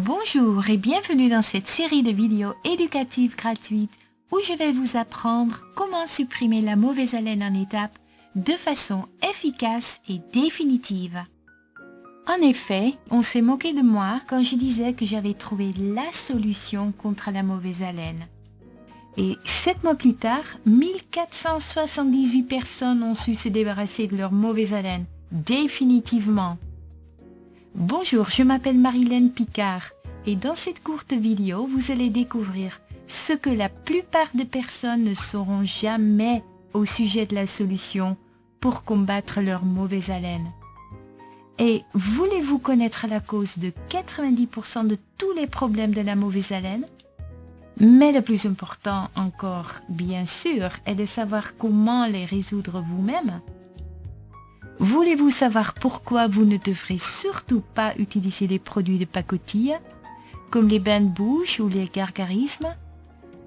Bonjour et bienvenue dans cette série de vidéos éducatives gratuites où je vais vous apprendre comment supprimer la mauvaise haleine en étapes de façon efficace et définitive. En effet, on s'est moqué de moi quand je disais que j'avais trouvé la solution contre la mauvaise haleine. Et 7 mois plus tard, 1478 personnes ont su se débarrasser de leur mauvaise haleine, définitivement. Bonjour, je m'appelle Marilène Picard et dans cette courte vidéo, vous allez découvrir ce que la plupart des personnes ne sauront jamais au sujet de la solution pour combattre leur mauvaise haleine. Et voulez-vous connaître la cause de 90% de tous les problèmes de la mauvaise haleine? Mais le plus important encore, bien sûr, est de savoir comment les résoudre vous-même. Voulez-vous savoir pourquoi vous ne devrez surtout pas utiliser les produits de pacotille, comme les bains de bouche ou les gargarismes?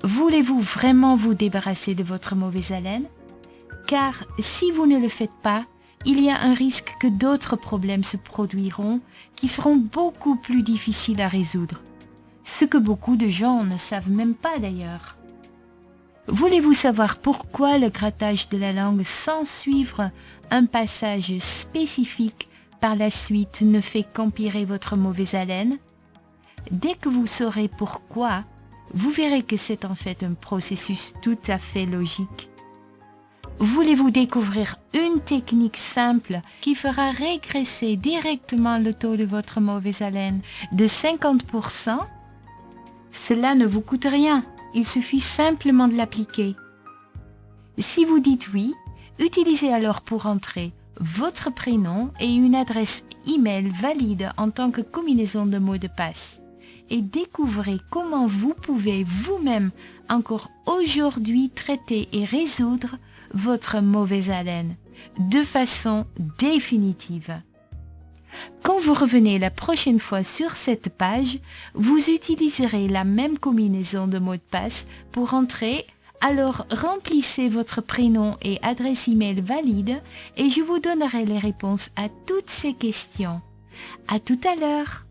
Voulez-vous vraiment vous débarrasser de votre mauvaise haleine? Car si vous ne le faites pas, il y a un risque que d'autres problèmes se produiront qui seront beaucoup plus difficiles à résoudre. Ce que beaucoup de gens ne savent même pas d'ailleurs. Voulez-vous savoir pourquoi le grattage de la langue sans suivre un passage spécifique par la suite ne fait qu'empirer votre mauvaise haleine? Dès que vous saurez pourquoi, vous verrez que c'est en fait un processus tout à fait logique. Voulez-vous découvrir une technique simple qui fera régresser directement le taux de votre mauvaise haleine de 50%? Cela ne vous coûte rien. Il suffit simplement de l'appliquer. Si vous dites oui, utilisez alors pour entrer votre prénom et une adresse email valide en tant que combinaison de mots de passe. Et découvrez comment vous pouvez vous-même encore aujourd'hui traiter et résoudre votre mauvaise haleine de façon définitive. Quand vous revenez la prochaine fois sur cette page, vous utiliserez la même combinaison de mots de passe pour entrer. Alors remplissez votre prénom et adresse email valide et je vous donnerai les réponses à toutes ces questions. À tout à l'heure!